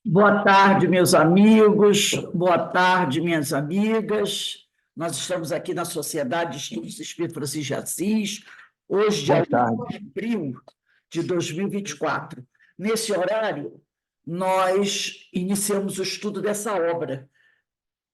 Boa tarde, meus amigos, boa tarde, minhas amigas. Nós estamos aqui na Sociedade de Estudos Espírito Francisco de Assis, hoje, dia Boa 8 tarde. de abril de 2024. Nesse horário, nós iniciamos o estudo dessa obra,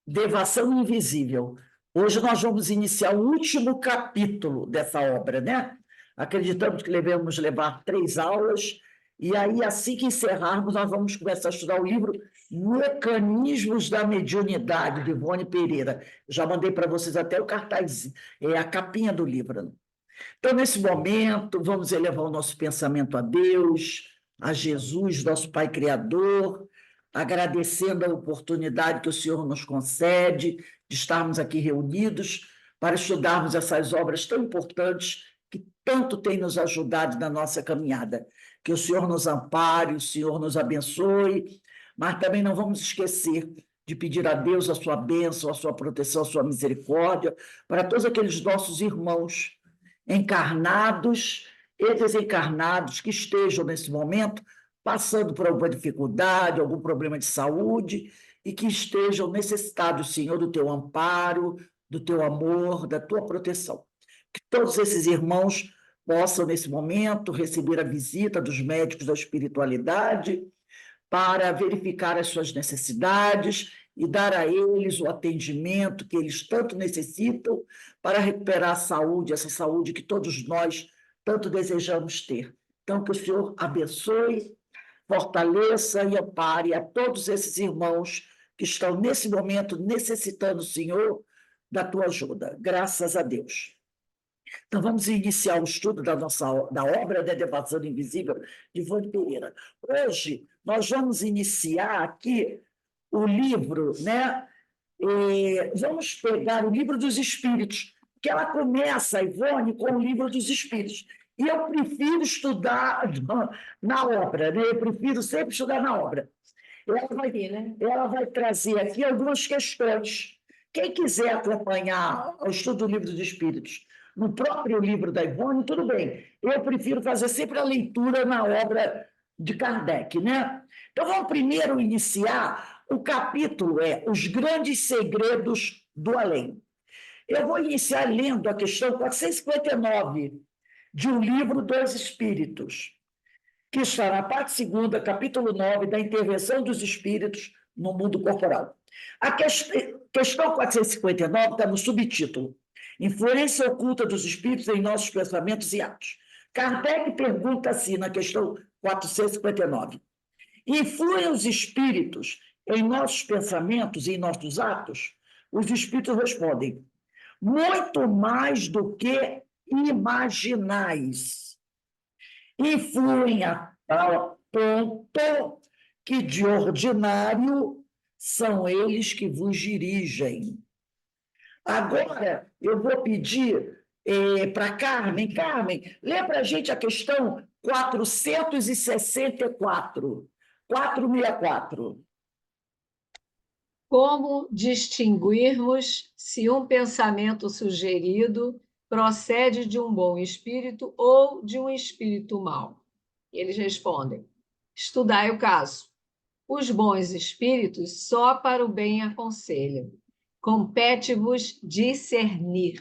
Devação Invisível. Hoje nós vamos iniciar o último capítulo dessa obra, né? Acreditamos que devemos levar 3 aulas, e aí, assim que encerrarmos, nós vamos começar a estudar o livro Mecanismos da Mediunidade, de Ivone Pereira. Já mandei para vocês até o cartaz, a capinha do livro. Então, nesse momento, vamos elevar o nosso pensamento a Deus, a Jesus, nosso Pai Criador, agradecendo a oportunidade que o Senhor nos concede de estarmos aqui reunidos para estudarmos essas obras tão importantes que tanto têm nos ajudado na nossa caminhada. Que o Senhor nos ampare, o Senhor nos abençoe, mas também não vamos esquecer de pedir a Deus a sua bênção, a sua proteção, a sua misericórdia para todos aqueles nossos irmãos encarnados e desencarnados que estejam nesse momento passando por alguma dificuldade, algum problema de saúde e que estejam necessitados, Senhor, do teu amparo, do teu amor, da tua proteção. Que todos esses irmãos possam, nesse momento, receber a visita dos médicos da espiritualidade para verificar as suas necessidades e dar a eles o atendimento que eles tanto necessitam para recuperar a saúde, essa saúde que todos nós tanto desejamos ter. Então, que o Senhor abençoe, fortaleça e ampare a todos esses irmãos que estão, nesse momento, necessitando, Senhor, da tua ajuda. Graças a Deus. Então, vamos iniciar o estudo da obra da Devação Invisível de Ivone Pereira. Hoje, nós vamos iniciar aqui o livro, né? Vamos pegar o Livro dos Espíritos, que ela começa, Ivone, com o Livro dos Espíritos. E eu prefiro estudar na obra, né? Eu prefiro sempre estudar na obra. Ela vai trazer aqui algumas questões. Quem quiser acompanhar o estudo do Livro dos Espíritos no próprio livro da Ivone, tudo bem. Eu prefiro fazer sempre a leitura na obra de Kardec, né? Então, vamos primeiro iniciar. O capítulo Os Grandes Segredos do Além. Eu vou iniciar lendo a questão 459 de um livro dos Espíritos, que está na parte segunda, capítulo 9, da intervenção dos espíritos no mundo corporal. A questão 459 está no subtítulo: Influência oculta dos espíritos em nossos pensamentos e atos. Kardec pergunta assim, na questão 459, influem os espíritos em nossos pensamentos e em nossos atos? Os espíritos respondem, muito mais do que imaginais. Influem a tal ponto que, de ordinário, são eles que vos dirigem. Agora, eu vou pedir para Carmen. Carmen, lê para a gente a questão 464. 464. Como distinguirmos se um pensamento sugerido procede de um bom espírito ou de um espírito mau? Eles respondem: estudai o caso. Os bons espíritos só para o bem aconselham. Compete-vos discernir.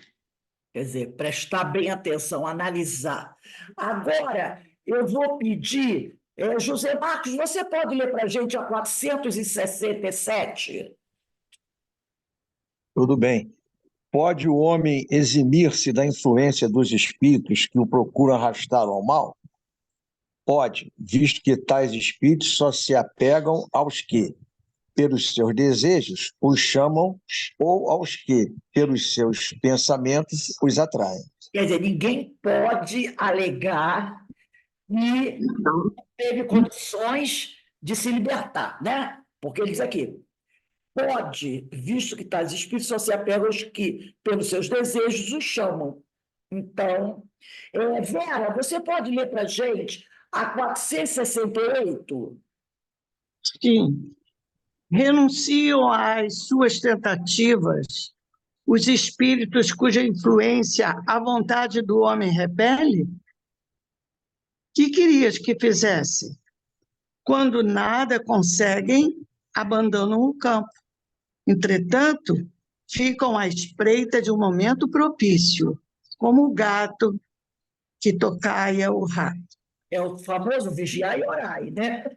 Quer dizer, prestar bem atenção, analisar. Agora, eu vou pedir, José Marcos, você pode ler para a gente a 467? Tudo bem. Pode o homem eximir-se da influência dos espíritos que o procuram arrastar ao mal? Pode, visto que tais espíritos só se apegam aos que, pelos seus desejos, os chamam, ou aos que, pelos seus pensamentos, os atraem. Quer dizer, ninguém pode alegar que não teve condições de se libertar, né? Porque ele diz aqui, pode, visto que tais espíritos só se apegam aos que, pelos seus desejos, os chamam. Então, Vera, você pode ler para a gente a 468? Sim. Renunciam às suas tentativas os espíritos cuja influência a vontade do homem repele? Que querias que fizesse? Quando nada conseguem, abandonam o campo. Entretanto, ficam à espreita de um momento propício, como o gato que tocaia o rato. É o famoso vigiar e orai, né?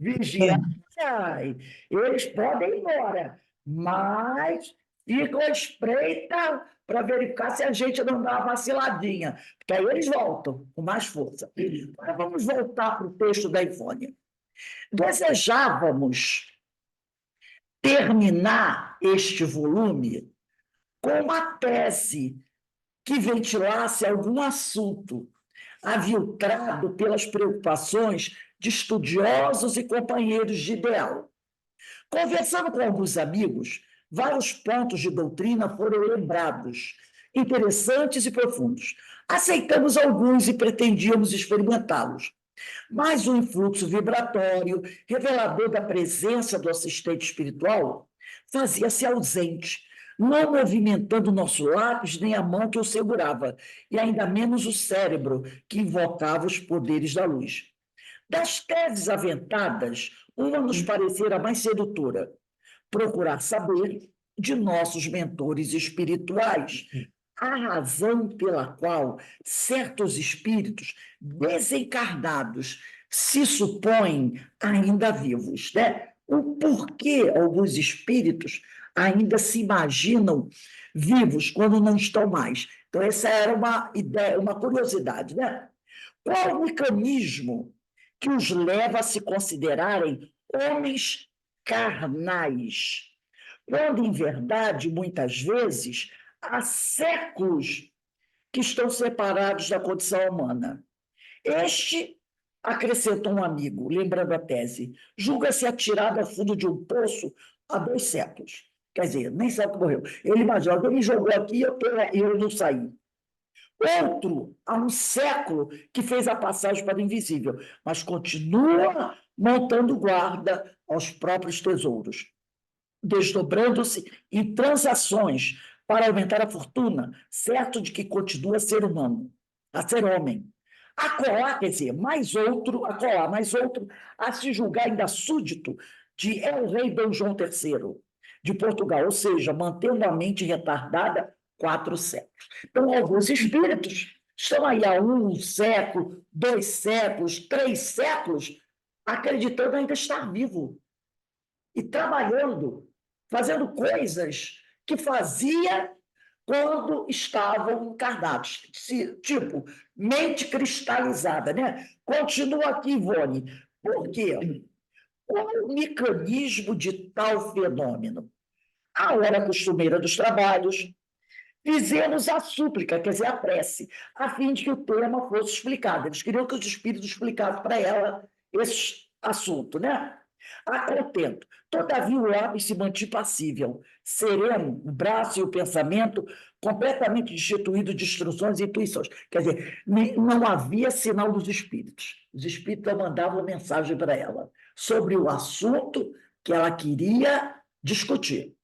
Vigiar e orai. Eles podem ir embora, mas ficam à espreita para verificar se a gente não dá uma vaciladinha, porque aí eles voltam com mais força. Agora vamos voltar para o texto da Ivone. Desejávamos terminar este volume com uma tese que ventilasse algum assunto aviltrado pelas preocupações de estudiosos e companheiros de ideal. Conversando com alguns amigos, vários pontos de doutrina foram lembrados, interessantes e profundos. Aceitamos alguns e pretendíamos experimentá-los. Mas o influxo vibratório, revelador da presença do assistente espiritual, fazia-se ausente, não movimentando nosso lápis nem a mão que o segurava, e ainda menos o cérebro que invocava os poderes da luz. Das teses aventadas, uma nos parecera mais sedutora: procurar saber de nossos mentores espirituais a razão pela qual certos espíritos desencarnados se supõem ainda vivos, né? O porquê alguns espíritos ainda se imaginam vivos quando não estão mais. Então, essa era uma ideia, uma curiosidade, né? Qual o mecanismo que os leva a se considerarem homens carnais, quando, em verdade, muitas vezes, há séculos que estão separados da condição humana? Este, acrescentou um amigo, lembrando a tese, julga-se atirado ao fundo de um poço há 2 séculos. Quer dizer, nem sabe que morreu. Ele imagina, alguém me jogou aqui e eu não saí. Outro, há um século, que fez a passagem para o invisível, mas continua montando guarda aos próprios tesouros, desdobrando-se em transações para aumentar a fortuna, certo de que continua a ser humano, a ser homem. Acolá, quer dizer, mais outro, a se julgar ainda súdito de El-Rei Dom João III, de Portugal, ou seja, mantendo a mente retardada 4 séculos. Então, alguns espíritos estão aí há 1 século, 2 séculos, 3 séculos, acreditando ainda estar vivo e trabalhando, fazendo coisas que fazia quando estavam encarnados. Tipo, mente cristalizada, né? Continua aqui, Ivone. Por quê? Qual é o mecanismo de tal fenômeno? A hora costumeira dos trabalhos, fizemos a súplica, quer dizer, a prece, a fim de que o tema fosse explicado. Eles queriam que os espíritos explicassem para ela esse assunto, né? A contento. Todavia, o lápis se mantinha passível, sereno, o braço e o pensamento completamente destituídos de instruções e intuições. Quer dizer, não havia sinal dos espíritos. Os espíritos mandavam mensagem para ela sobre o assunto que ela queria discutir.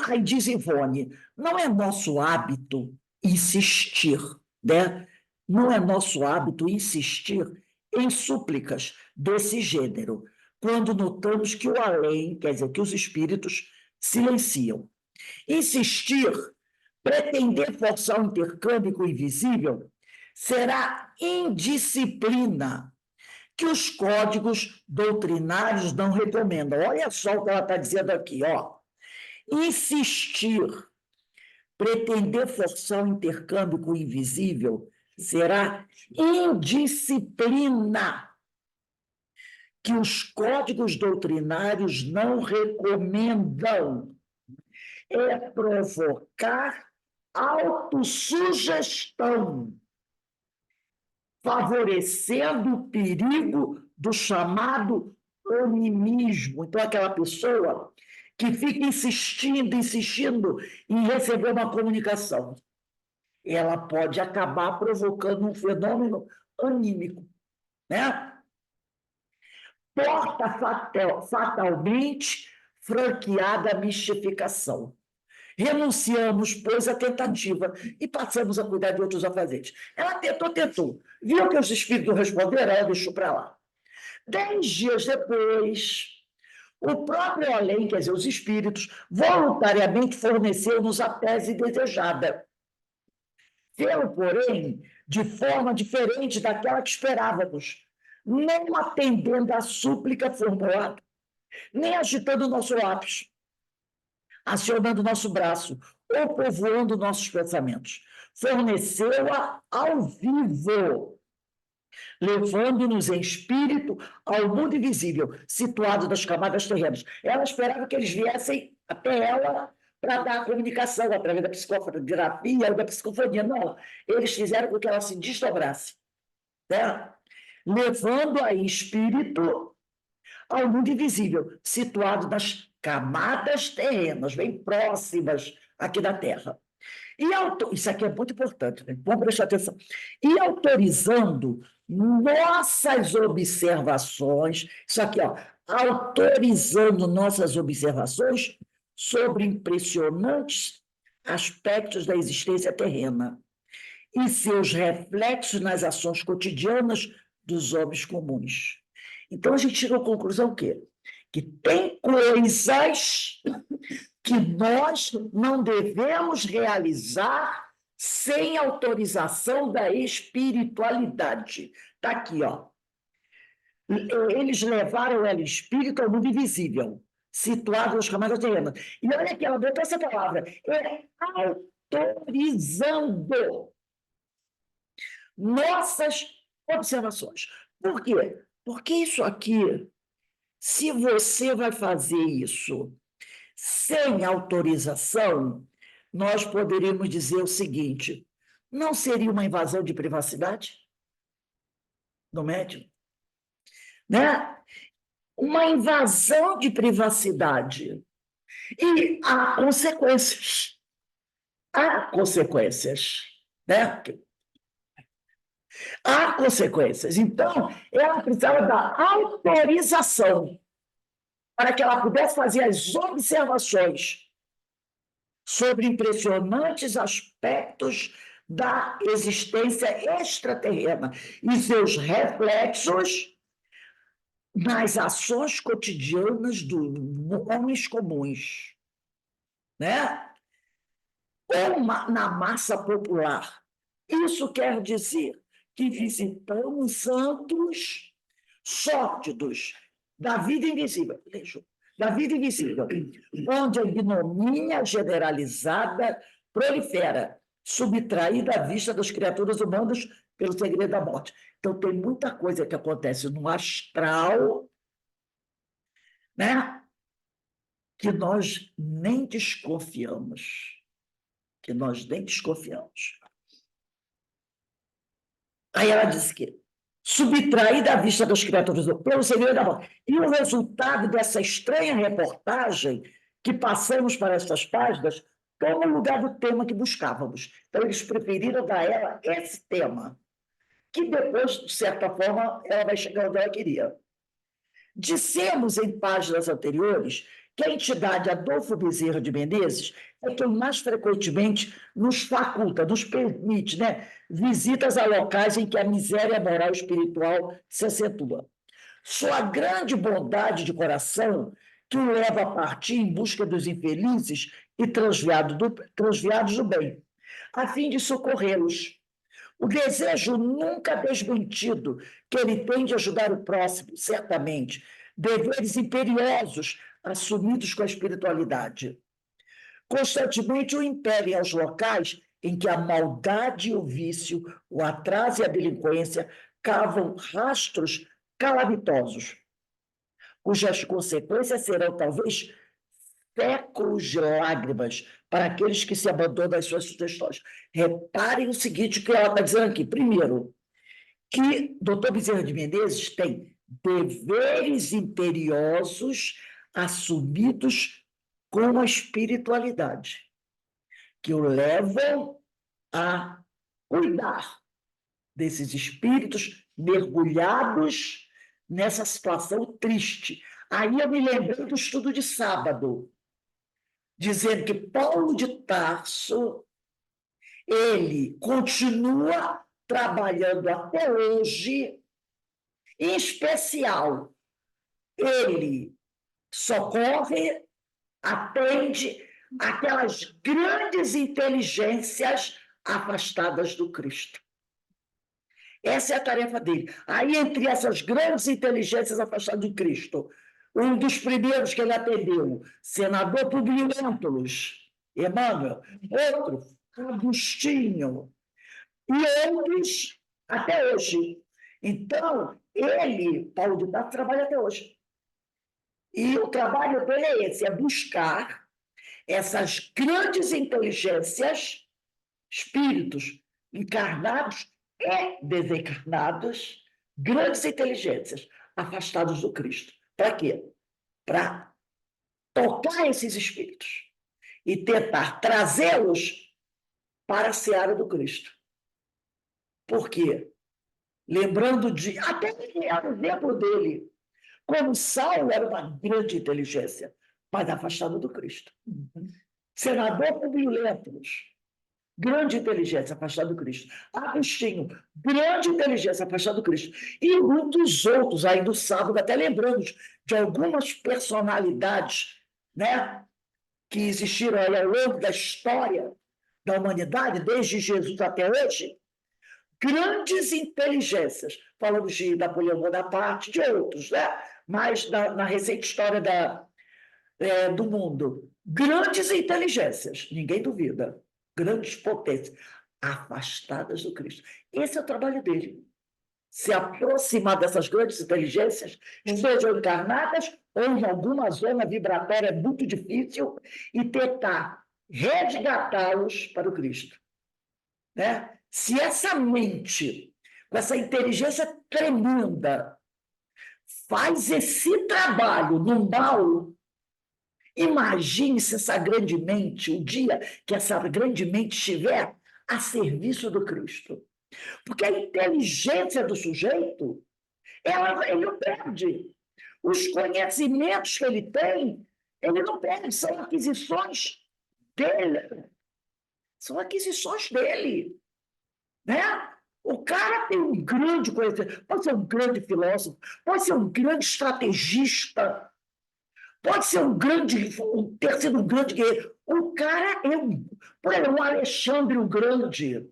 Aí diz Ivone, não é nosso hábito insistir, né? Não é nosso hábito insistir em súplicas desse gênero, quando notamos que o além, quer dizer, que os espíritos silenciam. Insistir, pretender forçar o intercâmbio com o invisível, será indisciplina que os códigos doutrinários não recomendam. Olha só o que ela está dizendo aqui, ó. Insistir, pretender forçar o intercâmbio com o invisível, será indisciplina que os códigos doutrinários não recomendam. É provocar autossugestão, favorecendo o perigo do chamado animismo. Então, aquela pessoa que fica insistindo em receber uma comunicação, ela pode acabar provocando um fenômeno anímico, né? Porta fatalmente franqueada a mistificação. Renunciamos, pois, à tentativa e passamos a cuidar de outros afazeres. Ela tentou. Viu que os espíritos responderam, ela deixou para lá. 10 dias depois, o próprio além, quer dizer, os espíritos, voluntariamente forneceu-nos a tese desejada. Fê-lo, porém, de forma diferente daquela que esperávamos, não atendendo à súplica formulada, nem agitando o nosso lápis, acionando o nosso braço ou povoando nossos pensamentos. Forneceu-a ao vivo, levando-nos em espírito ao mundo invisível, situado nas camadas terrenas. Ela esperava que eles viessem até ela para dar a comunicação através da psicografia ou da psicofonia. Não, eles fizeram com que ela se desdobrasse, né? Levando-a em espírito ao mundo invisível, situado nas camadas terrenas, bem próximas aqui da Terra. Isso aqui é muito importante, né? Vamos prestar atenção. E autorizando nossas observações, isso aqui, ó, autorizando nossas observações sobre impressionantes aspectos da existência terrena e seus reflexos nas ações cotidianas dos homens comuns. Então, a gente chegou à conclusão o quê? Que tem coisas que nós não devemos realizar sem autorização da espiritualidade. Está aqui, ó. Eles levaram ela em espírito ao mundo invisível, situado nas camadas terrenas. E olha aqui, ela botou essa palavra, autorizando nossas observações. Por quê? Porque isso aqui, se você vai fazer isso sem autorização, nós poderíamos dizer o seguinte: não seria uma invasão de privacidade do médium? Né? Uma invasão de privacidade. E há consequências. Há consequências. Né? Há consequências. Então, ela precisava da autorização para que ela pudesse fazer as observações sobre impressionantes aspectos da existência extraterrena e seus reflexos nas ações cotidianas dos homens comuns, né? Ou na massa popular. Isso quer dizer que visitamos santos sórdidos da vida invisível. Da vida invisível, onde a ignomínia generalizada prolifera, subtraída à vista das criaturas humanas pelo segredo da morte. Então, tem muita coisa que acontece no astral, né, que nós nem desconfiamos. Que nós nem desconfiamos. Aí ela disse que subtraída à vista das criaturas pelo segredo da morte. E o resultado dessa estranha reportagem que passamos para essas páginas toma o lugar do tema que buscávamos. Então, eles preferiram dar a ela esse tema, que depois, de certa forma, ela vai chegar onde ela queria. Dissemos em páginas anteriores que a entidade Adolfo Bezerra de Menezes é quem mais frequentemente nos faculta, nos permite, né, visitas a locais em que a miséria moral e espiritual se acentua. Sua grande bondade de coração que o leva a partir em busca dos infelizes e transviados do bem, a fim de socorrê-los. O desejo nunca desmentido que ele tem de ajudar o próximo, certamente, deveres imperiosos assumidos com a espiritualidade. Constantemente o impelem aos locais em que a maldade e o vício, o atraso e a delinquência cavam rastros calamitosos, cujas consequências serão, talvez, séculos de lágrimas para aqueles que se abandonam às suas sugestões. Reparem o seguinte que ela está dizendo aqui. Primeiro, que Dr. Bezerra de Menezes tem deveres imperiosos assumidos com a espiritualidade, que o levam a cuidar desses espíritos mergulhados nessa situação triste. Aí eu me lembrei do estudo de sábado, dizendo que Paulo de Tarso, ele continua trabalhando até hoje Em especial, ele socorre, atende aquelas grandes inteligências afastadas do Cristo. Essa é a tarefa dele. Aí, entre essas grandes inteligências afastadas do Cristo, um dos primeiros que ele atendeu, senador Publio Lentulus, Emmanuel, outro, Agostinho, e outros até hoje. Então, ele, Paulo de Tarso, trabalha até hoje. E o trabalho dele é esse, é buscar essas grandes inteligências, espíritos encarnados e desencarnados, grandes inteligências afastados do Cristo. Para quê? Para tocar esses espíritos e tentar trazê-los para a seara do Cristo. Por quê? Lembrando de... Até o exemplo dele. Como Saulo era uma grande inteligência, mas afastado do Cristo. Senador Publio Lentulus, grande inteligência, afastado do Cristo. Agostinho, grande inteligência, afastado do Cristo. E muitos outros, aí do sábado, até lembramos de algumas personalidades, né, que existiram aí ao longo da história da humanidade, desde Jesus até hoje, grandes inteligências. Falamos de Napoleão Bonaparte, de outros, né? Mas na recente história do mundo, grandes inteligências, ninguém duvida, grandes potências, afastadas do Cristo. Esse é o trabalho dele. Se aproximar dessas grandes inteligências, sejam encarnadas ou em alguma zona vibratória muito difícil, e tentar resgatá-los para o Cristo. Né? Se essa mente, com essa inteligência tremenda, faz esse trabalho no mal, imagine se essa grande mente, o dia que essa grande mente estiver a serviço do Cristo. Porque a inteligência do sujeito, ele não perde. Os conhecimentos que ele tem, ele não perde, são aquisições dele. São aquisições dele. Né? O cara tem um grande conhecimento, pode ser um grande filósofo, pode ser um grande estrategista, pode ser ter sido um grande guerreiro. O cara é por exemplo, um Alexandre o Grande,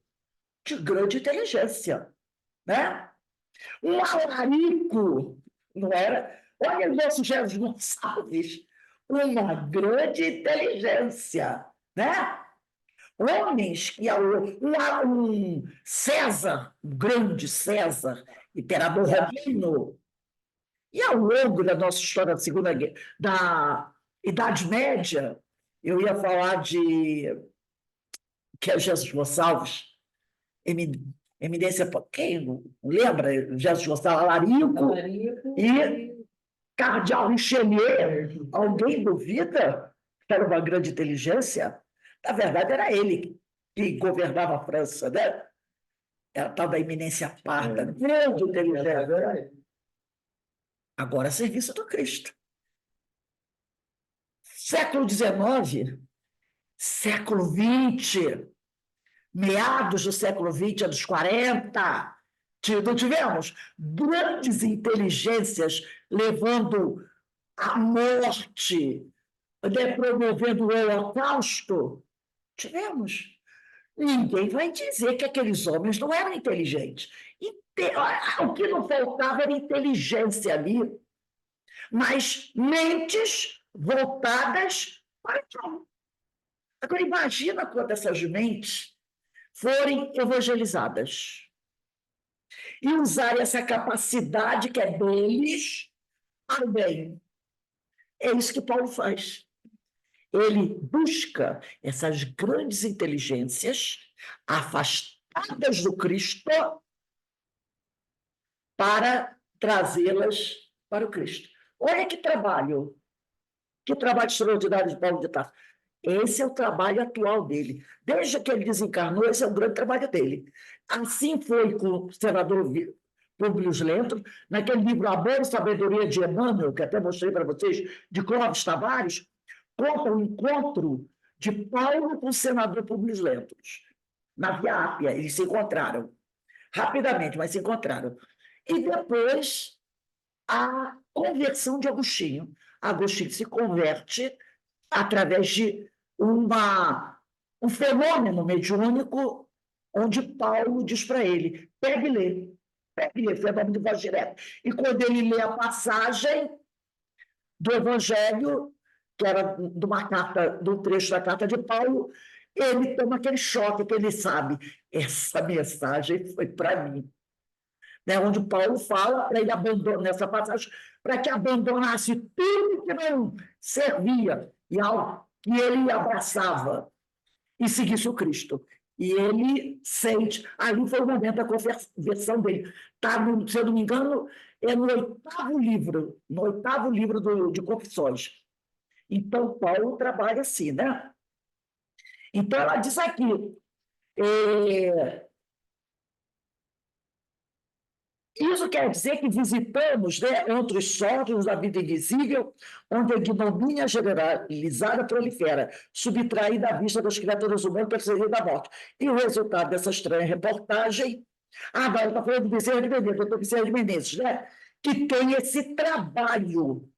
de grande inteligência. Né? Um Alarico, não era? Olha o nosso Jesus Gonçalves, uma grande inteligência. Né? Homens, um César, um grande César, imperador romano, e ao longo da nossa história da Idade Média, eu ia falar que é Jesus Gonçalves, eminência, quem não lembra? Jesus Gonçalves, Alarico e Cardeal Richelieu. Alguém duvida que era uma grande inteligência? Na verdade, era ele que governava a França, né? Era a tal da eminência parda, grande inteligência. Agora, a serviço do Cristo. Século XIX, século XX, meados do século XX, anos 40, não tivemos grandes inteligências levando à morte, né, promovendo o Holocausto. Tivemos. Ninguém vai dizer que aqueles homens não eram inteligentes. O que não faltava era inteligência ali, mas mentes voltadas para o mal. Agora, imagina quando essas mentes forem evangelizadas e usarem essa capacidade que é deles para o bem. É isso que Paulo faz. Ele busca essas grandes inteligências afastadas do Cristo para trazê-las para o Cristo. Olha que trabalho extraordinário de Paulo de Tarso. Esse é o trabalho atual dele. Desde que ele desencarnou, esse é o grande trabalho dele. Assim foi com o senador Publio Lentulus, naquele livro Amor e Sabedoria de Emmanuel, que até mostrei para vocês, de Clóvis Tavares, conta o encontro de Paulo com o senador Publio Lentulus. Na Via Ápia, eles se encontraram. Rapidamente, mas se encontraram. E depois a conversão de Agostinho. Agostinho se converte através de um fenômeno mediúnico, onde Paulo diz para ele: pegue e lê. Pegue e lê, fenômeno de voz direta. E quando ele lê a passagem do Evangelho, que era de uma carta, do trecho da carta de Paulo, ele toma aquele choque, que ele sabe, essa mensagem foi para mim. Né, onde Paulo fala para ele abandonar, nessa passagem, para que abandonasse tudo que não servia e algo que ele abraçava e seguisse o Cristo. E ele sente, ali foi o momento da conversão dele. Tá, se eu não me engano, é no oitavo livro de Confissões. Então, Paulo trabalha assim, né? Então, ela diz aqui, isso quer dizer que visitamos, né, outros sócios da vida invisível, onde a ignomínia generalizada prolifera, subtraída à vista das criaturas humanas perseguidas da morte. E o resultado dessa estranha reportagem... Agora está falando do Bezerra de Menezes, doutor Bezerra de Menezes, né? Que tem esse trabalho,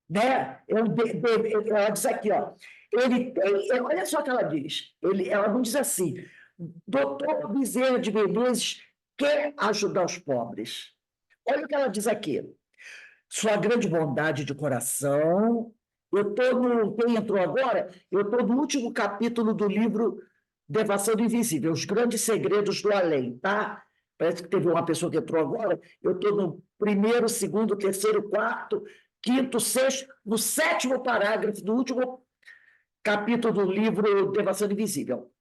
né? Ela diz aqui, ó, ele tem, olha só o que ela diz, ela não diz assim, doutor Bezerra de Menezes quer ajudar os pobres. Olha o que ela diz aqui. Sua grande bondade de coração. Quem entrou agora? Eu estou no último capítulo do livro Devação do Invisível, Os Grandes Segredos do Além, tá? Parece que teve uma pessoa que entrou agora. Eu estou no primeiro, segundo, terceiro, quarto, quinto, sexto, no sétimo parágrafo do último capítulo do livro Devação do Invisível.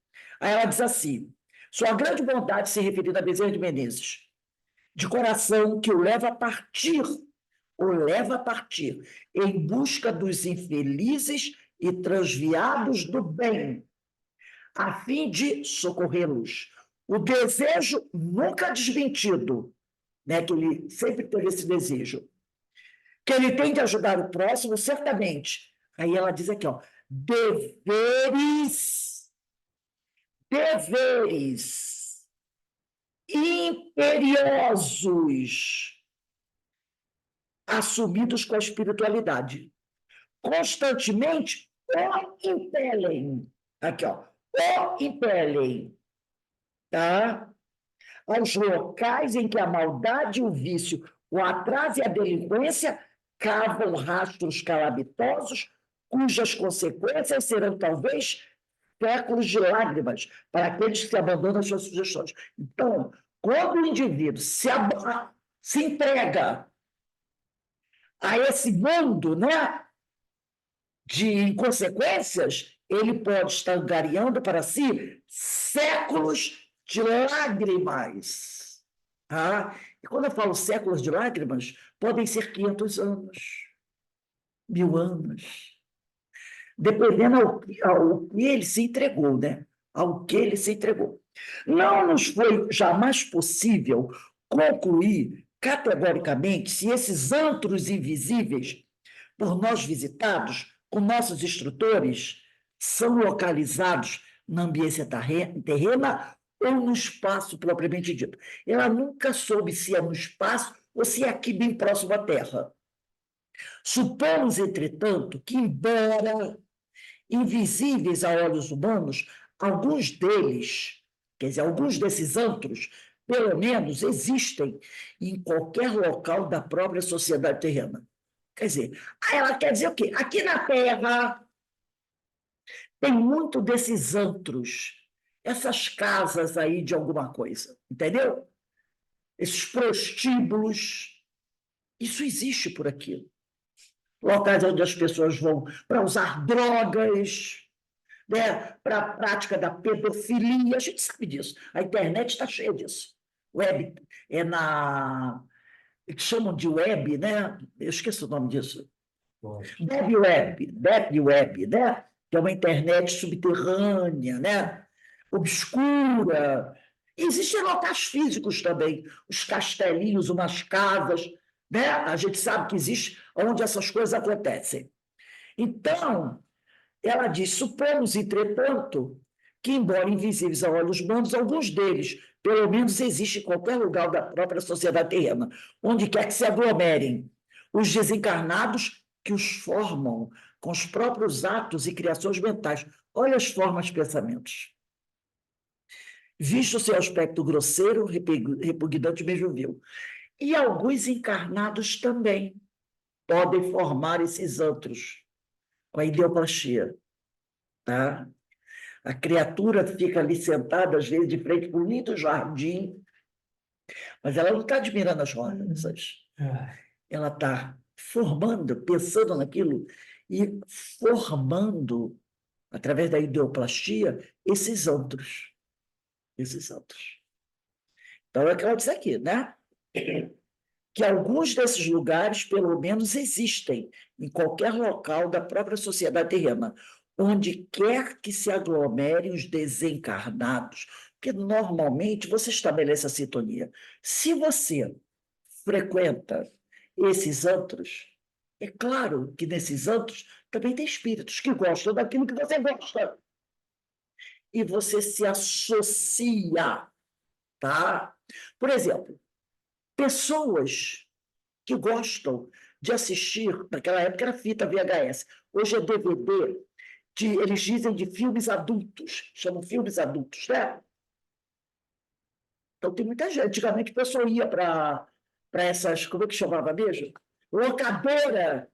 Aí ela diz assim: sua grande bondade se referindo a Bezerra de Menezes, de coração que o leva a partir, em busca dos infelizes e transviados do bem, a fim de socorrê-los. O desejo nunca desmentido, né, que ele sempre teve esse desejo, que ele tem de ajudar o próximo, certamente. Aí ela diz aqui, ó, deveres imperiosos assumidos com a espiritualidade. Constantemente o impelem. Aqui, ó, o impelem, tá? Aos locais em que a maldade, o vício, o atraso e a delinquência cavam rastros calamitosos, cujas consequências serão, talvez, séculos de lágrimas para aqueles que se abandonam às suas sugestões. Então, quando o indivíduo se entrega a esse mundo, né, de inconsequências, ele pode estar angariando para si séculos de lágrimas. Tá? E quando eu falo séculos de lágrimas, podem ser 500 anos, 1000 anos, dependendo ao que ele se entregou, né? Ao que ele se entregou. Não nos foi jamais possível concluir categoricamente se esses antros invisíveis, por nós visitados, com nossos instrutores, são localizados na ambiência terrena ou no espaço propriamente dito. Ela nunca soube se é no espaço ou se é aqui bem próximo à Terra. Supomos, entretanto, que, embora invisíveis a olhos humanos, alguns deles, quer dizer, alguns desses antros, pelo menos, existem em qualquer local da própria sociedade terrena. Quer dizer, ela quer dizer o quê? Aqui na Terra tem muito desses antros, essas casas aí de alguma coisa, entendeu? Esses prostíbulos, isso existe por aqui. Locais onde as pessoas vão para usar drogas, né, para a prática da pedofilia, a gente sabe disso. A internet está cheia disso. Web que chamam de web, né? Eu esqueço o nome disso. Deep web, né? Que é uma internet subterrânea, né? Obscura. Existem locais físicos também, os castelinhos, umas casas, né? A gente sabe que existe onde essas coisas acontecem. Então, ela diz: supomos, entretanto, que, embora invisíveis a olhos humanos, alguns deles, pelo menos existe em qualquer lugar da própria sociedade terrena, onde quer que se aglomerem os desencarnados que os formam com os próprios atos e criações mentais. Olha as formas de pensamentos. Visto o seu aspecto grosseiro, repugnante, mesmo vil. E alguns encarnados também podem formar esses antros com a ideoplastia, tá? A criatura fica ali sentada, às vezes, de frente para um lindo jardim, mas ela não está admirando as rosas. Ela está formando, pensando naquilo e formando, através da ideoplastia, esses antros. Esses antros. Então, é o que ela diz aqui, né? Que alguns desses lugares, pelo menos, existem em qualquer local da própria sociedade terrena, onde quer que se aglomerem os desencarnados, porque normalmente você estabelece a sintonia. Se você frequenta esses antros, é claro que nesses antros também tem espíritos que gostam daquilo que você gosta. E você se associa, tá? Por exemplo, pessoas que gostam de assistir, naquela época era fita VHS, hoje é DVD, eles dizem de filmes adultos, chamam filmes adultos, né? Então tem muita gente. Antigamente o pessoal ia para essas, como é que chamava mesmo? Locadora,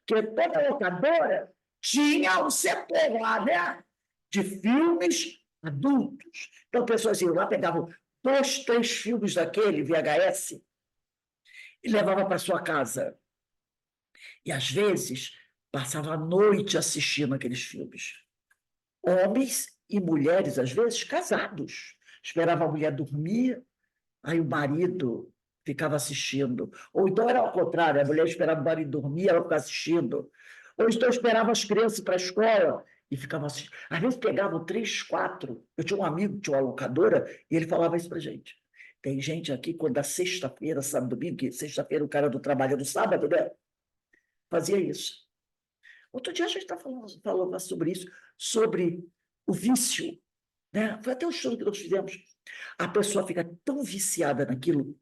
que toda locadora tinha um setor lá, né? De filmes adultos. Então pessoas iam lá, pegavam 2, 3 filmes daquele VHS e levavam para sua casa. E, às vezes, passava a noite assistindo aqueles filmes. Homens e mulheres, às vezes, casados. Esperava a mulher dormir, aí o marido ficava assistindo. Ou então era ao contrário, a mulher esperava o marido dormir, ela ficava assistindo. Ou então esperava as crianças para a escola e ficava assistindo. Às vezes pegavam 3, 4. Eu tinha um amigo que tinha uma locadora e ele falava isso para a gente. Tem gente aqui, quando dá sexta-feira, sábado, domingo, que sexta-feira o cara do trabalho é no sábado, né? Fazia isso. Outro dia a gente falando sobre isso, sobre o vício, né? Foi até um estudo que nós fizemos. A pessoa fica tão viciada naquilo,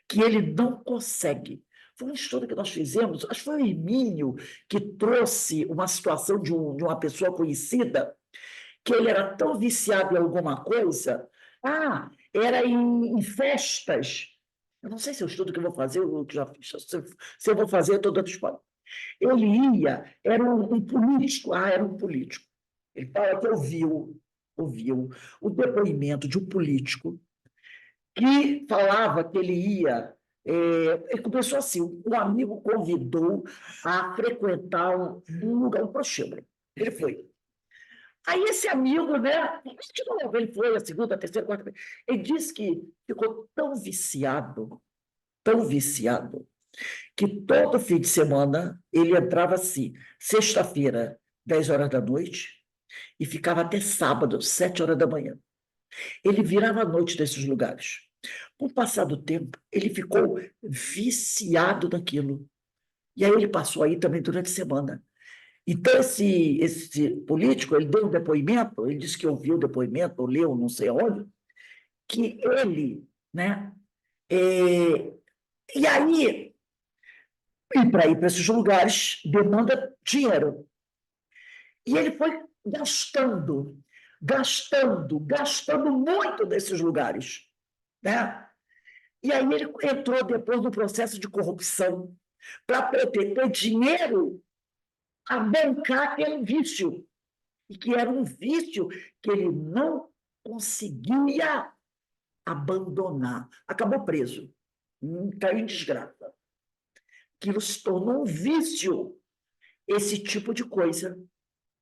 que ele não consegue. Foi um estudo que nós fizemos, acho que foi o Hermínio que trouxe uma situação de uma pessoa conhecida, que ele era tão viciado em alguma coisa, era em festas. Eu não sei se é o estudo que eu vou fazer, eu já fiz, se eu vou fazer, eu estou dando spoiler. Ele ia, era um político, era um político. Ele fala que ouviu o depoimento de um político que falava que ele ia. Ele começou assim: um amigo convidou a frequentar um lugar, um prostíbulo. Ele foi. Aí esse amigo, né? De novo, ele foi a segunda, a terceira, a quarta vez. Ele disse que ficou tão viciado, que todo fim de semana ele entrava assim, sexta-feira, 10 horas da noite, e ficava até sábado, 7 horas da manhã. Ele virava à noite nesses lugares. Com o passar do tempo, ele ficou viciado naquilo. E aí ele passou aí também durante a semana. Então, esse político, ele deu um depoimento, ele disse que ouviu o depoimento, ou leu, não sei onde, que ele, né? E aí, para ir para esses lugares, demanda dinheiro. E ele foi gastando muito nesses lugares, né? E aí ele entrou depois no processo de corrupção para poder ter dinheiro a bancar aquele vício, e que era um vício que ele não conseguia abandonar. Acabou preso, caiu em desgraça. Aquilo se tornou um vício, esse tipo de coisa,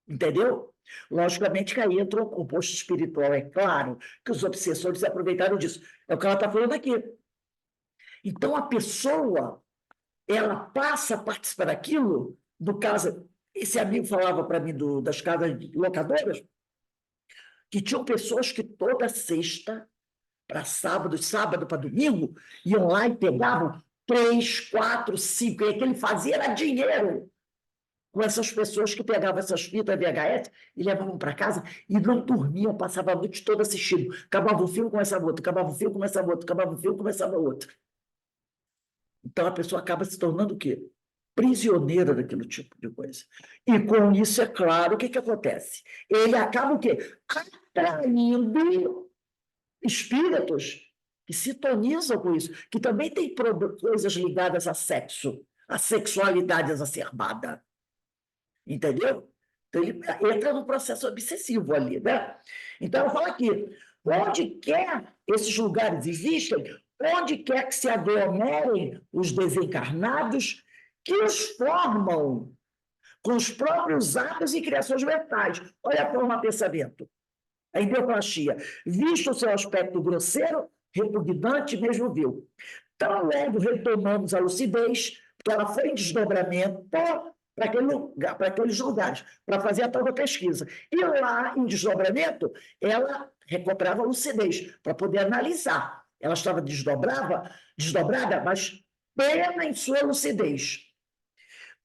entendeu? Logicamente que aí entrou o composto espiritual, é claro que os obsessores se aproveitaram disso. É o que ela está falando aqui. Então, a pessoa, ela passa a participar daquilo, no caso, esse amigo falava para mim das casas locadoras, que tinham pessoas que toda sexta para sábado, sábado para domingo, iam lá e pegavam 3, 4, 5, e o que ele fazia era dinheiro. com essas pessoas que pegavam essas fitas VHS e levavam para casa e não dormiam, passavam a noite toda assistindo. Acabava o filme, começava outro, acabava o filme, começava outro, acabava o filme, começava outro. Então a pessoa acaba se tornando o quê? Prisioneira daquele tipo de coisa. E com isso, é claro, o que acontece? Ele acaba o quê? Atraindo espíritos que sintonizam com isso, que também têm coisas ligadas a sexo, a sexualidade exacerbada. Entendeu? Então, ele entra no processo obsessivo ali, né? Então, eu falo aqui, onde quer esses lugares existem, onde quer que se aglomerem os desencarnados, que os formam com os próprios atos e criações mentais. Olha a forma de pensamento. A endoplasia, visto o seu aspecto grosseiro, repugnante, mesmo vil. Então, logo retomamos a lucidez, porque ela foi em desdobramento para aqueles lugares, para fazer a tal da pesquisa. E lá, em desdobramento, ela recuperava a lucidez, para poder analisar. Ela estava desdobrada, mas plena em sua lucidez.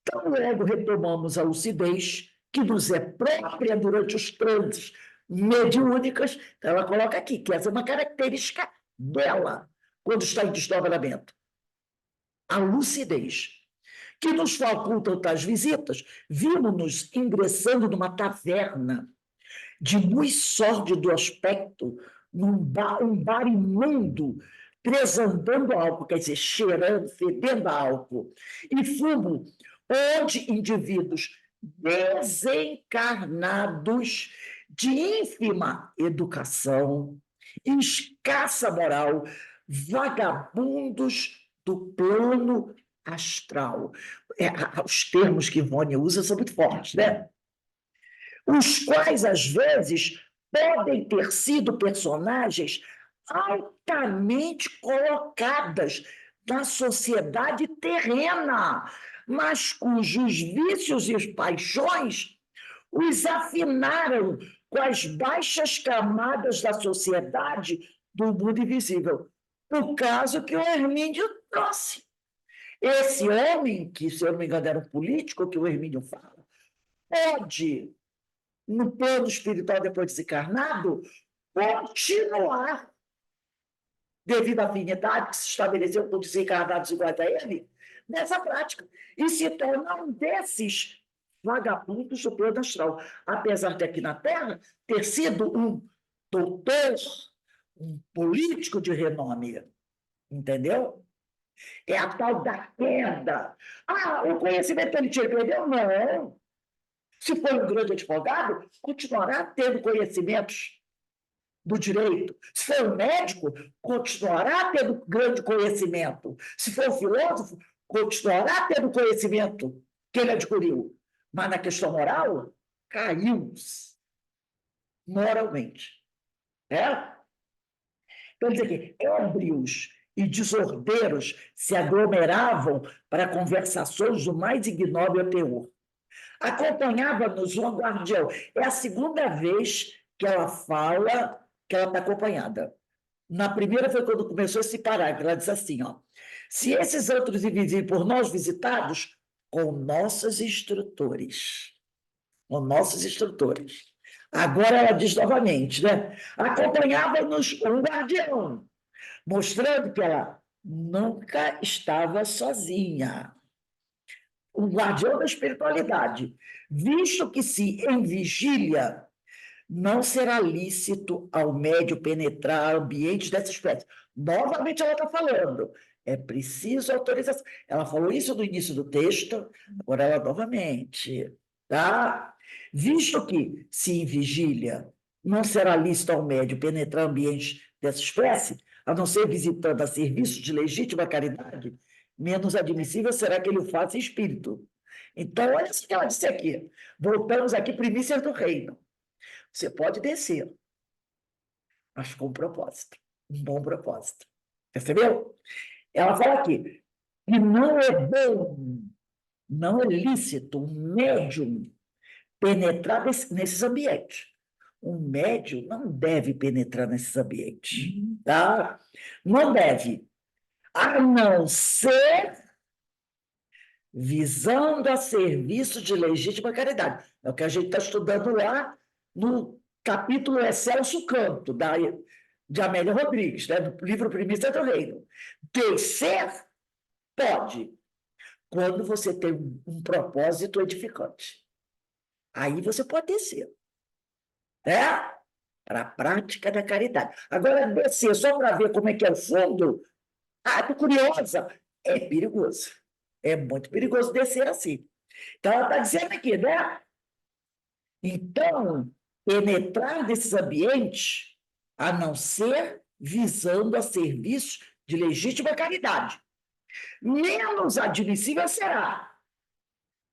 Então, logo retomamos a lucidez, que nos é própria durante os transes mediúnicas. Então, ela coloca aqui, que essa é uma característica dela, quando está em desdobramento. A lucidez, que nos faculta tais visitas. Vimos-nos ingressando numa taverna de muito sórdido aspecto, um bar imundo, tresandando álcool, quer dizer, cheirando, fedendo a álcool, e fumo, onde indivíduos desencarnados de ínfima educação, escassa moral, vagabundos do plano astral. Os termos que Rony usa são muito fortes, né? Os quais, às vezes, podem ter sido personagens altamente colocadas na sociedade terrena, mas cujos vícios e paixões os afinaram com as baixas camadas da sociedade do mundo invisível. O caso que o Hermínio trouxe. Esse homem, que, se eu não me engano, era um político, que o Hermínio fala, pode, no plano espiritual depois desencarnado, continuar, devido à afinidade que se estabeleceu com desencarnados iguais a ele, nessa prática, e se tornar um desses vagabundos do plano astral, apesar de aqui na Terra ter sido um doutor, um político de renome, entendeu? É a tal da queda. O conhecimento que ele tinha, perdeu? Não. Se for um grande advogado, continuará tendo conhecimentos do direito. Se for um médico, continuará tendo grande conhecimento. Se for um filósofo, continuará tendo conhecimento que ele adquiriu. Mas na questão moral, caiu moralmente. Quer dizer que ébrios e desordeiros se aglomeravam para conversações do mais ignóbil teor. Acompanhava-nos um guardião. É a segunda vez que ela fala que ela está acompanhada. Na primeira foi quando começou esse parágrafo. Ela diz assim, ó, se esses outros invisíveis por nós visitados, com nossos instrutores. Com nossos instrutores. Agora ela diz novamente, né? Acompanhava-nos um guardião, mostrando que ela nunca estava sozinha. Um guardião da espiritualidade, visto que se em vigília não será lícito ao médium penetrar ambientes dessa espécie. Novamente ela está falando, é preciso autorização. Ela falou isso no início do texto, agora ela novamente, tá? Visto que se em vigília não será lícito ao médium penetrar ambientes dessa espécie, a não ser visitando a serviço de legítima caridade, menos admissível será que ele o faça em espírito. Então, olha o que ela disse aqui. Voltamos aqui, primícias do reino. Você pode descer, mas com um propósito, um bom propósito. Percebeu? Ela fala aqui que não é bom, não é lícito um médium penetrar nesses ambientes. Um médium não deve penetrar nesses ambientes, tá? Não deve. A não ser visando a serviço de legítima caridade. É o que a gente está estudando lá no capítulo Excelso Canto, de Amélia Rodrigues, né, do livro Primícia do Reino. Descer pode, quando você tem um propósito edificante. Aí você pode descer, né? Para a prática da caridade. Agora, descer só para ver como é que é o fundo, estou curiosa, é perigoso. É muito perigoso descer assim. Então, ela está dizendo aqui, né? Então, penetrar nesses ambientes, a não ser visando a serviço de legítima caridade. Menos admissível será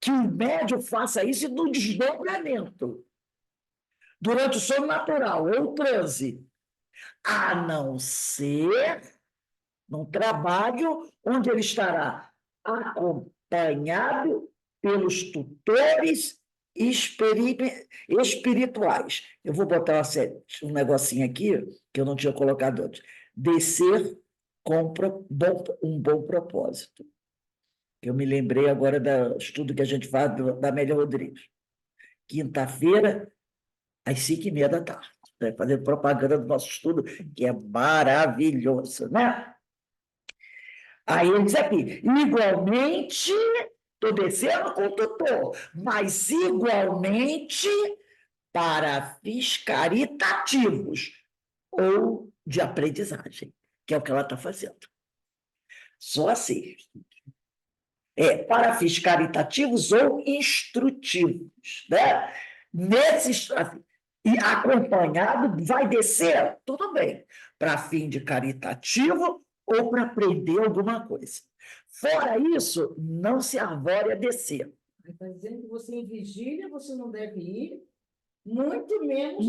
que o médium faça isso no desdobramento, durante o sono natural ou transe, a não ser num trabalho onde ele estará acompanhado pelos tutores espirituais. Eu vou botar um negocinho aqui que eu não tinha colocado antes. Descer com um bom propósito. Eu me lembrei agora do estudo que a gente faz da Amélia Rodrigues. Quinta-feira, às 5h30 da tarde. Né? Fazendo propaganda do nosso estudo, que é maravilhoso, né? Aí ele diz aqui, igualmente, estou descendo com o tutor, mas igualmente para fins caritativos ou de aprendizagem, que é o que ela está fazendo. Só assim. Para fins caritativos ou instrutivos, né? Nesses, e acompanhado, vai descer, tudo bem, para fim de caritativo ou para aprender alguma coisa. Fora isso, não se arvore a descer. Está dizendo que você em vigília, você não deve ir, muito menos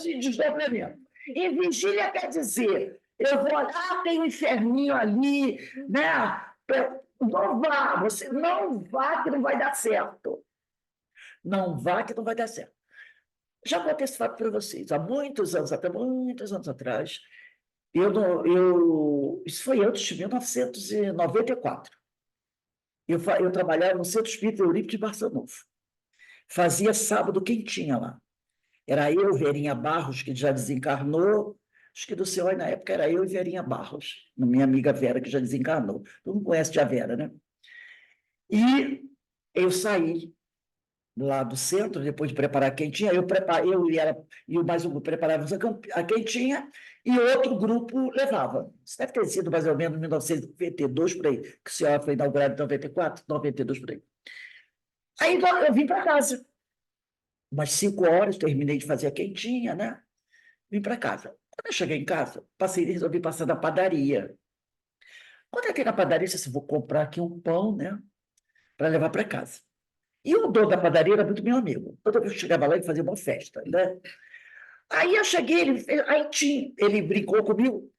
de desdobramento. Em vigília quer dizer, eu vou olhar, tem um inferninho ali, né? Não vá, você não vá que não vai dar certo. Não vá que não vai dar certo. Já contei esse fato para vocês, há muitos anos atrás, isso foi antes de 1994. Eu trabalhava no Centro Espírita Eurípides de Barçanufo. Fazia sábado quentinha lá. Era eu, Verinha Barros, que já desencarnou. Acho que do senhor, na época, era eu e Verinha Barros, minha amiga Vera, que já desencarnou. Todo mundo conhece a Vera, né? E eu saí lá do centro, depois de preparar a quentinha, e mais um grupo preparávamos a quentinha, e outro grupo levava. Isso deve ter sido mais ou menos em 1992, por aí, que o senhor foi inaugurado em 94, 92, por aí. Aí eu vim para casa. Umas 5 horas, terminei de fazer a quentinha, né? Vim para casa. Quando eu cheguei em casa, resolvi passar na padaria. Quando eu entrei na padaria, eu disse, vou comprar aqui um pão, né? Para levar para casa. E o dono da padaria era muito meu amigo. Toda vez que eu chegava lá, ele fazia uma festa, né? Aí eu cheguei, ele brincou comigo.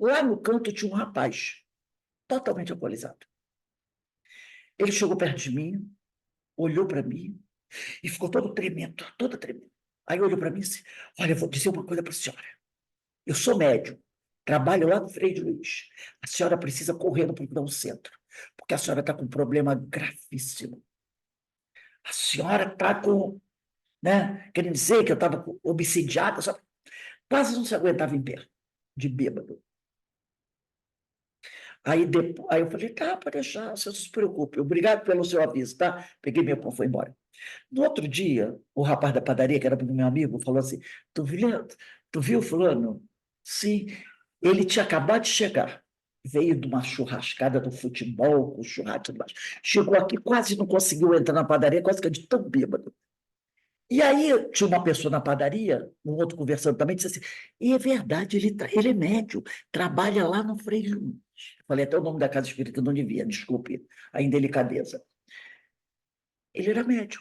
Lá no canto tinha um rapaz, totalmente alcoolizado. Ele chegou perto de mim, olhou para mim e ficou todo tremendo. Aí olhou para mim e disse, olha, eu vou dizer uma coisa para a senhora. Eu sou médium, trabalho lá no Frei de Luiz. A senhora precisa correr para o centro, porque a senhora está com um problema gravíssimo. A senhora está com, né, querendo dizer que eu estava obsidiada, quase não se aguentava em pé, de bêbado. Aí eu falei, tá, pode deixar, você não se preocupe, obrigado pelo seu aviso, tá? Peguei meu pão e fui embora. No outro dia, o rapaz da padaria, que era do meu amigo, falou assim, tu viu fulano? Sim, ele tinha acabado de chegar. Veio de uma churrascada do futebol, com churrasco e tudo mais. Chegou aqui, quase não conseguiu entrar na padaria, quase que de tão bêbado. E aí tinha uma pessoa na padaria, um outro conversando também, disse assim, e é verdade, ele é médium, trabalha lá no Frei Luiz. Falei até o nome da casa espírita, não devia, desculpe a indelicadeza. Ele era médium,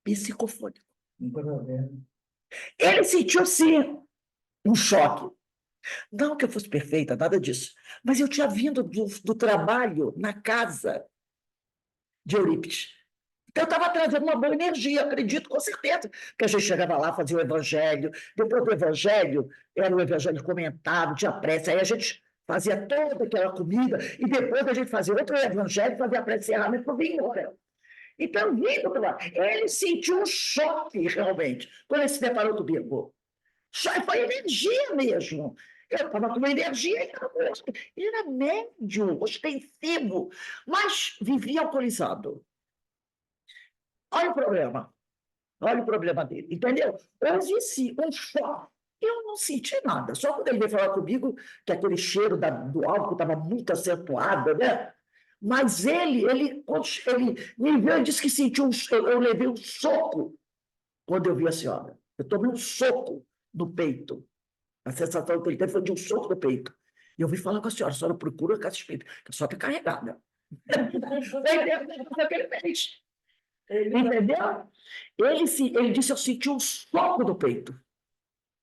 psicofônico. Ele sentiu, sim, um choque. Não que eu fosse perfeita, nada disso. Mas eu tinha vindo do trabalho na casa de Eurípides. Então, eu estava trazendo uma boa energia, acredito, com certeza. Porque a gente chegava lá, fazia o evangelho. Depois do evangelho, era o evangelho comentado, tinha prece. Aí a gente fazia toda aquela comida, e depois a gente fazia outro evangelho, fazia para encerramento para vir embora. Então, vindo lá, ele sentiu um choque, realmente, quando ele se deparou comigo. Foi energia mesmo. Eu estava com uma energia, ele era médio, ostensivo, mas vivia alcoolizado. Olha o problema. Olha o problema dele, entendeu? Houve sim um choque. Eu não senti nada. Só quando ele veio falar comigo, que aquele cheiro do álcool estava muito acentuado, né? Mas quando ele me viu, ele disse que sentiu eu levei um soco quando eu vi a senhora. Eu tomei um soco no peito. A sensação que ele teve foi de um soco no peito. E eu vim falar com a senhora procura a casa espírita, que a senhora está carregada. Foi o que ele fez. Entendeu? Ele disse, eu senti um soco no peito.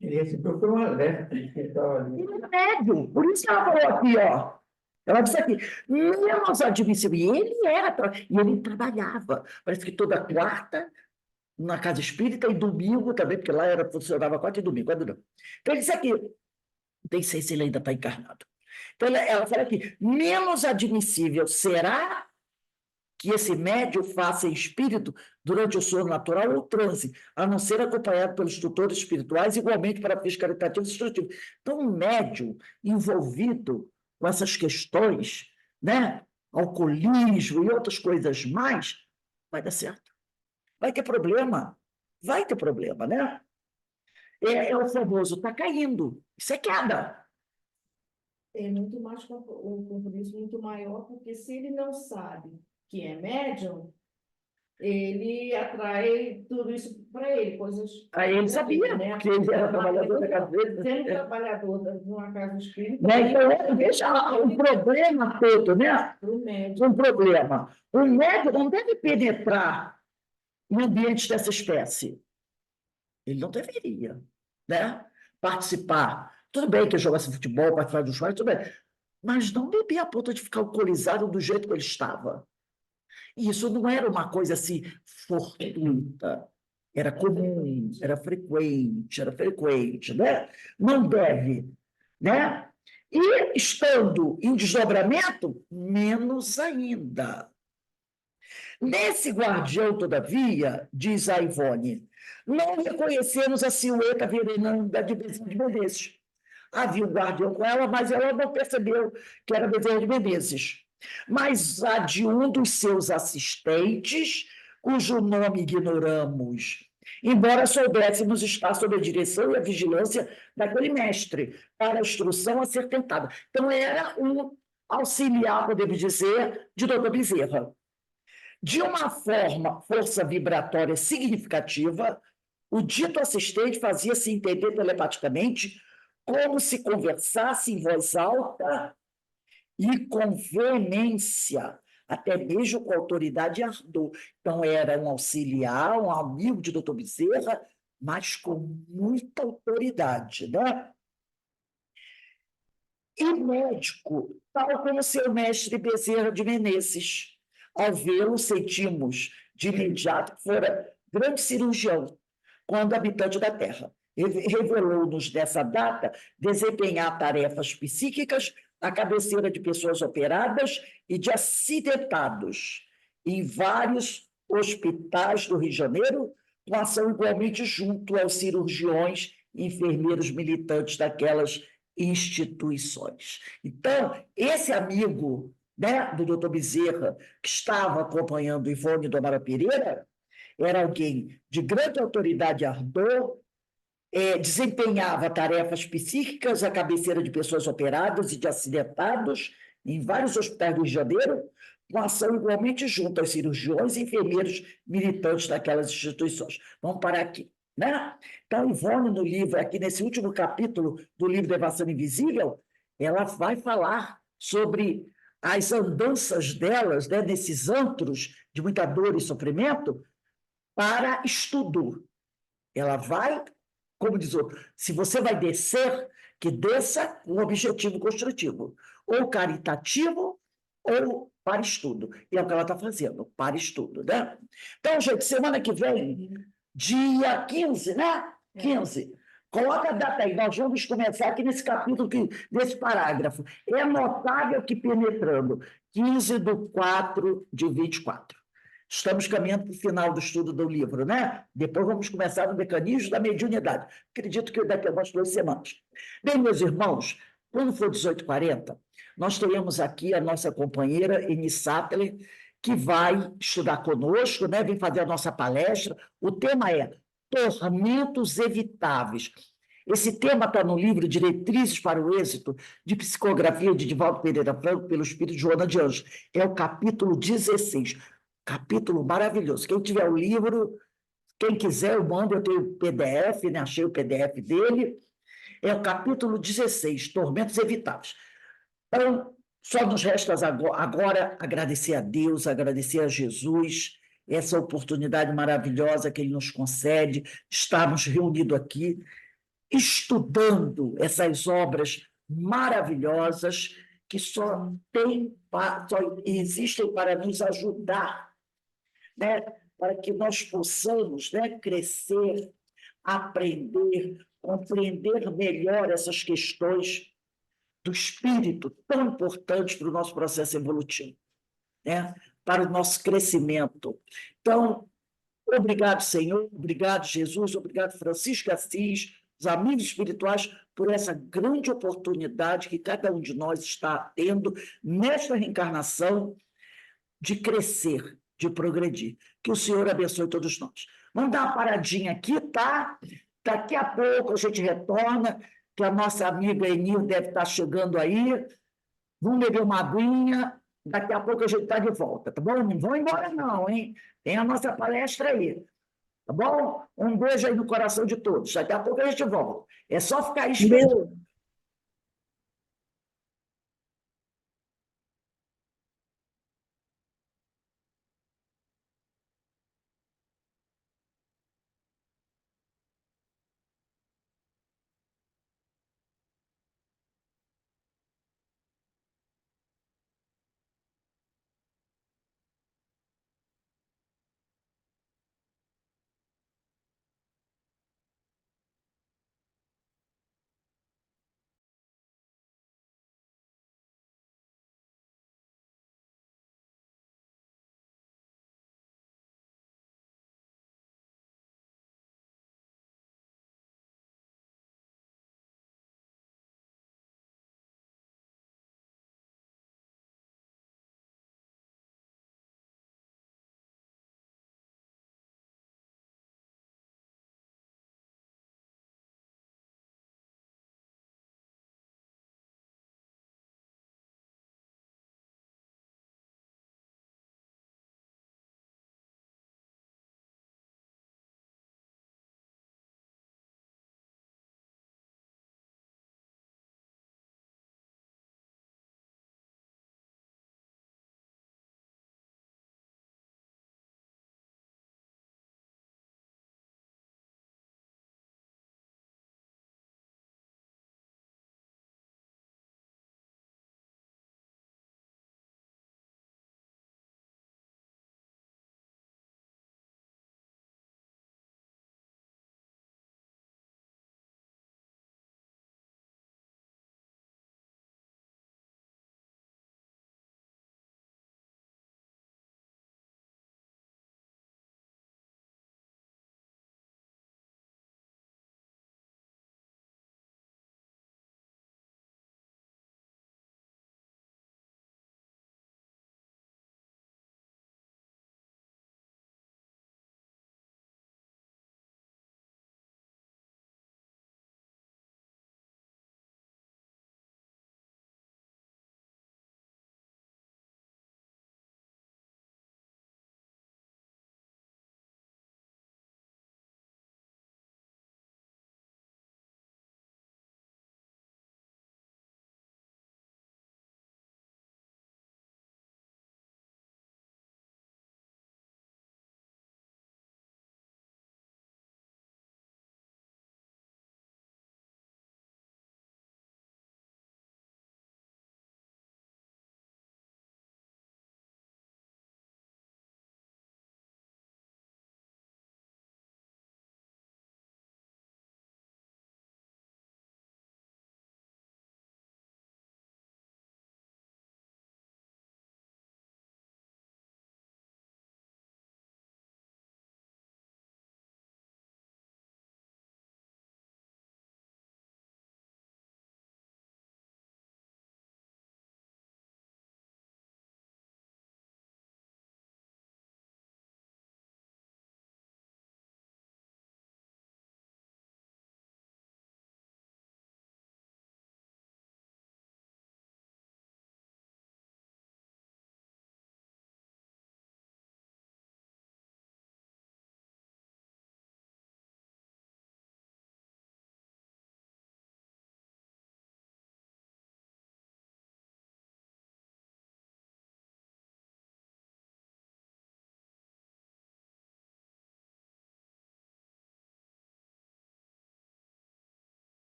Ele recebeu por um alerta. Ele é médio, por isso que ela falou aqui, ó. Ela disse aqui, menos admissível. E ele trabalhava. Parece que toda quarta, na casa espírita, e domingo também, porque lá funcionava quarta e domingo. Então ele disse aqui, nem sei se ele ainda está encarnado. Então ela fala aqui, menos admissível será que esse médium faça em espírito durante o sono natural ou transe, a não ser acompanhado pelos tutores espirituais, igualmente para fins caritativos e instrutivos. Então, um médium envolvido com essas questões, né, alcoolismo e outras coisas mais, vai dar certo. Vai ter problema. Vai ter problema, né? É o famoso, está caindo. Isso é queda. É muito mais um compromisso muito maior, porque se ele não sabe que é médium, ele atrai tudo isso para ele, coisas... Aí ele sabia, né? que ele era trabalhador da casa dele. Sendo trabalhador de uma casa espírita... Né? Então, veja o problema todo, né? Para o médium. Um problema. O médium não deve penetrar em ambientes dessa espécie. Ele não deveria, né? Participar. Tudo bem que ele jogasse futebol, participar dos jogos, tudo bem. Mas não beber a ponto de ficar alcoolizado do jeito que ele estava. E isso não era uma coisa assim fortuita. Era comum, era frequente, né? Não deve, né? E estando em desdobramento, menos ainda. Nesse guardião, todavia, diz a Ivone, não reconhecemos a silhueta veneranda de Bezerra de Menezes. Havia um guardião com ela, mas ela não percebeu que era Bezerra de Menezes. Mas a de um dos seus assistentes, cujo nome ignoramos, embora soubéssemos estar sob a direção e a vigilância daquele mestre, para a instrução a ser tentada. Então, era um auxiliar, podemos dizer, de Dona Bezerra. De uma força vibratória significativa, o dito assistente fazia-se entender telepaticamente como se conversasse em voz alta e com veemência, até mesmo com autoridade e ardor. Então, era um auxiliar, um amigo de Dr. Bezerra, mas com muita autoridade, né? E médico, tal como seu mestre Bezerra de Menezes. Ao vê-lo, sentimos de imediato que fora grande cirurgião, quando habitante da Terra. Ele revelou-nos nessa data desempenhar tarefas psíquicas à cabeceira de pessoas operadas e de acidentados em vários hospitais do Rio de Janeiro, com ação igualmente junto aos cirurgiões e enfermeiros militantes daquelas instituições. Então, esse amigo, né, do doutor Bezerra, que estava acompanhando Ivone do Amaral Pereira, era alguém de grande autoridade e ardor, desempenhava tarefas psíquicas à cabeceira de pessoas operadas e de acidentados em vários hospitais do Rio de Janeiro, com ação igualmente junto aos cirurgiões e enfermeiros militantes daquelas instituições. Vamos parar aqui, né? Então, Ivone, no livro, aqui nesse último capítulo do livro Devassando Invisível, ela vai falar sobre as andanças delas, né, nesses antros de muita dor e sofrimento, para estudo. Ela vai, como diz outro, se você vai descer, que desça com um objetivo construtivo, ou caritativo, ou para estudo. E é o que ela está fazendo, para estudo, né? Então, gente, semana que vem, dia 15, né? 15, Coloca a data aí, nós vamos começar aqui nesse capítulo, nesse parágrafo. É notável que penetrando 15/4/24. Estamos caminhando para o final do estudo do livro, né? Depois vamos começar no mecanismo da mediunidade. Acredito que daqui a umas 2 semanas. Bem, meus irmãos, quando for 18h40, nós teremos aqui a nossa companheira Eni Sattler, que vai estudar conosco, né? Vem fazer a nossa palestra. O tema é Tormentos Evitáveis. Esse tema está no livro Diretrizes para o Êxito, de psicografia de Divaldo Pereira Franco, pelo Espírito de Joana de Anjos. É o capítulo 16. Capítulo maravilhoso. Quem tiver o livro, quem quiser, eu mando, eu tenho o PDF, né? Achei o PDF dele. É o capítulo 16, Tormentos Evitáveis. Então, só nos resta agora agradecer a Deus, agradecer a Jesus, essa oportunidade maravilhosa que Ele nos concede, estarmos reunidos aqui, estudando essas obras maravilhosas que só existem para nos ajudar, né? Para que nós possamos, né, crescer, aprender, compreender melhor essas questões do espírito tão importantes para o nosso processo evolutivo, né? Para o nosso crescimento. Então, obrigado, Senhor, obrigado, Jesus, obrigado, Francisco Assis, os amigos espirituais, por essa grande oportunidade que cada um de nós está tendo nesta reencarnação de crescer, de progredir. Que o Senhor abençoe todos nós. Vamos dar uma paradinha aqui, tá? Daqui a pouco a gente retorna, que a nossa amiga Enil deve estar chegando aí. Vamos beber uma aguinha, daqui a pouco a gente está de volta, tá bom? Não vão embora não, hein? Tem a nossa palestra aí, tá bom? Um beijo aí no coração de todos. Daqui a pouco a gente volta. É só ficar aí esperando.